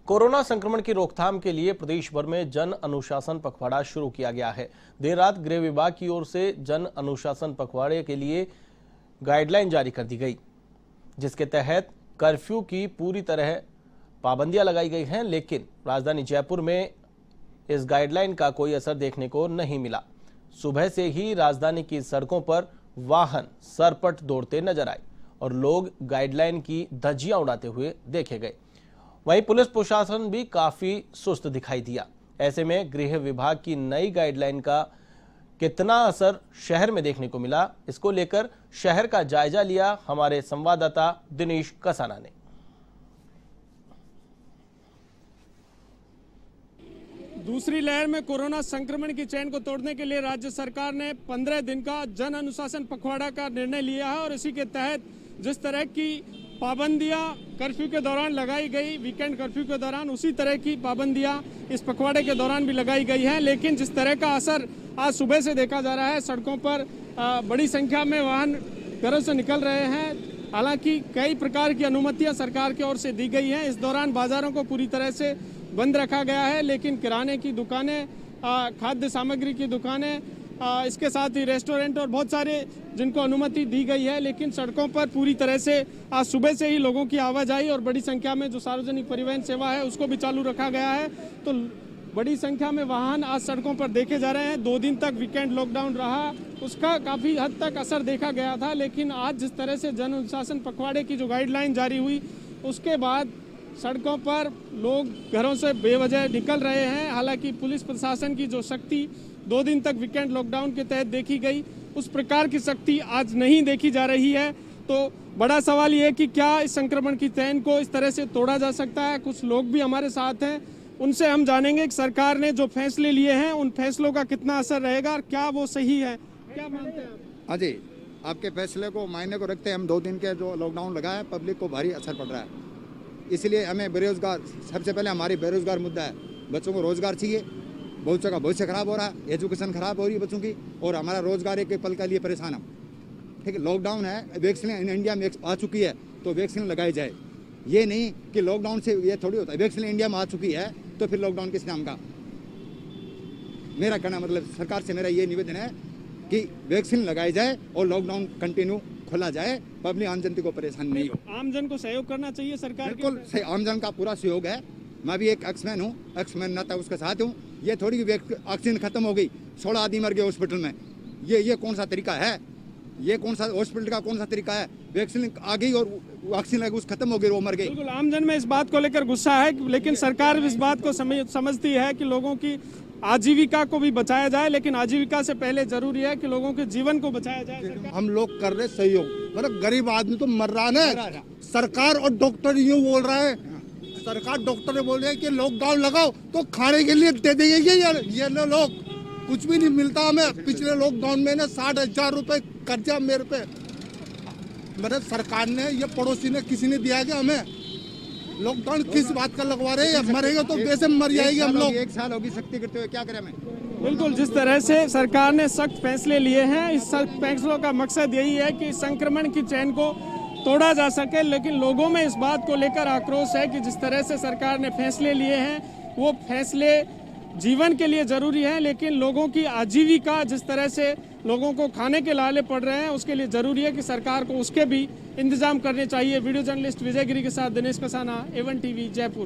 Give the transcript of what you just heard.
Corona संक्रमण की रोकथाम के लिए प्रदेश भर में जन अनुशासन पखवाड़ा शुरू किया गया है। देर रात गृह विभाग की ओर से जन अनुशासन पखवाड़े के लिए गाइडलाइन जारी कर दी गई, जिसके तहत कर्फ्यू की पूरी तरह पाबंदियां लगाई गई हैं। लेकिन राजधानी जयपुर में इस गाइडलाइन का कोई असर देखने को नहीं मिला। सुबह से ही राजधानी की सड़कों पर वाहन सरपट दौड़ते नजर आए और लोग गाइडलाइन की धज्जियां उड़ाते हुए देखे गए। वहीं पुलिस प्रशासन भी काफी सुस्त दिखाई दिया। ऐसे में गृह विभाग की नई गाइडलाइन का कितना असर शहर में देखने को मिला, इसको लेकर शहर का जायजा लिया हमारे संवाददाता दिनेश कसाना ने। दूसरी लहर में कोरोना संक्रमण की चेन को तोड़ने के लिए राज्य सरकार ने 15 दिन का जन अनुशासन पखवाड़ा का निर्णय लिया है और इसी के तहत जिस तरह की पाबंदियां कर्फ्यू के दौरान लगाई गई, वीकेंड कर्फ्यू के दौरान, उसी तरह की पाबंदियां इस पखवाड़े के दौरान भी लगाई गई हैं। लेकिन जिस तरह का असर आज सुबह से देखा जा रहा है, सड़कों पर बड़ी संख्या में वाहन घरों से निकल रहे हैं। हालांकि कई प्रकार की अनुमतियां सरकार की ओर से दी गई हैं। इस दौरान बाजारों को पूरी तरह से बंद रखा गया है, लेकिन किराने की दुकानें, खाद्य सामग्री की दुकानें, इसके साथ ही रेस्टोरेंट और बहुत सारे जिनको अनुमति दी गई है, लेकिन सड़कों पर पूरी तरह से आज सुबह से ही लोगों की आवाजाही और बड़ी संख्या में जो सार्वजनिक परिवहन सेवा है उसको भी चालू रखा गया है। तो बड़ी संख्या में वाहन आज सड़कों पर देखे जा रहे हैं। 2 दिन तक वीकेंड लॉकडाउन रहा, उसका काफ़ी हद तक असर देखा गया था, लेकिन आज जिस तरह से जन अनुशासन पखवाड़े की जो गाइडलाइन जारी हुई उसके बाद सड़कों पर लोग घरों से बेवजह निकल रहे हैं। हालांकि पुलिस प्रशासन की जो सख्ती 2 दिन तक वीकेंड लॉकडाउन के तहत देखी गई, उस प्रकार की सख्ती आज नहीं देखी जा रही है। तो बड़ा सवाल ये है कि क्या इस संक्रमण की चेन को इस तरह से तोड़ा जा सकता है। कुछ लोग भी हमारे साथ हैं, उनसे हम जानेंगे कि सरकार ने जो फैसले लिए हैं उन फैसलों का कितना असर रहेगा और क्या वो सही है। क्या मानते हैं आप? हाँ जी, आपके फैसले को मायने को रखते हैं हम 2 दिन के जो लॉकडाउन लगा है, पब्लिक को भारी असर पड़ रहा है। इसलिए हमें बेरोजगार, सबसे पहले हमारी बेरोजगार मुद्दा है। बच्चों को रोजगार चाहिए, बहुत जगह भविष्य खराब हो रहा है, एजुकेशन खराब हो रही है बच्चों की, और हमारा रोजगार एक पल के लिए परेशान हम। ठीक है, लॉकडाउन है, वैक्सीन इंडिया में आ चुकी है तो वैक्सीन लगाई जाए। ये नहीं कि लॉकडाउन से ये थोड़ी होता है, वैक्सीन इंडिया में आ चुकी है तो फिर लॉकडाउन किस नाम का। मेरा कहना मतलब सरकार से मेरा ये निवेदन है कि वैक्सीन लगाई जाए और लॉकडाउन कंटिन्यू खोला जाए, पब्लिक आम जनता को परेशान नहीं हो। आम जन को सहयोग करना चाहिए सरकार। बिल्कुल सही, आम जन का पूरा सहयोग है। मैं भी एक एक्समैन हूँ, एक्समैन नाता उसके साथ हूँ। ये थोड़ी कि ऑक्सीजन खत्म हो गई, 16 आदमी मर गए हॉस्पिटल में, ये कौन सा तरीका है? ये कौन सा हॉस्पिटल का कौन सा तरीका है? वैक्सीन आ गई और ऑक्सीजन लगी, खत्म हो गई, वो मर गई। बिल्कुल आम जन में इस बात को लेकर गुस्सा है, लेकिन सरकार इस बात को समझती है कि लोगों की आजीविका को भी बचाया जाए, लेकिन आजीविका से पहले जरूरी है कि लोगों के जीवन को बचाया जाए। हम लोग कर रहे सहयोग, मतलब गरीब आदमी तो मर रहा है। सरकार और डॉक्टर यूँ बोल रहा है, सरकार डॉक्टर बोल रहे हैं कि लॉकडाउन लगाओ तो खाने के लिए दे देंगे। ये लोग कुछ भी नहीं मिलता हमें। पिछले लॉकडाउन में ना 60,000 रुपए कर्जा मेरे पे, मेरे सरकार ने, ये पड़ोसी ने, किसी ने दिया क्या हमें? लॉकडाउन किस बात का लगवा रहे हैं? मरेंगे तो वैसे मर जाएंगे हम लोग। 1 साल होगी सख्ती करते हुए, क्या करें हमें? बिल्कुल, जिस तरह से सरकार ने सख्त फैसले लिए हैं, इस सख्त फैसलों का मकसद यही है कि संक्रमण की चेन को तोड़ा जा सके। लेकिन लोगों में इस बात को लेकर आक्रोश है कि जिस तरह से सरकार ने फैसले लिए हैं वो फैसले जीवन के लिए जरूरी है, लेकिन लोगों की आजीविका, जिस तरह से लोगों को खाने के लाले पड़ रहे हैं, उसके लिए जरूरी है कि सरकार को उसके भी इंतजाम करने चाहिए। वीडियो जर्नलिस्ट विजय गिरी के साथ दिनेश कसाना, A1 टीवी, जयपुर।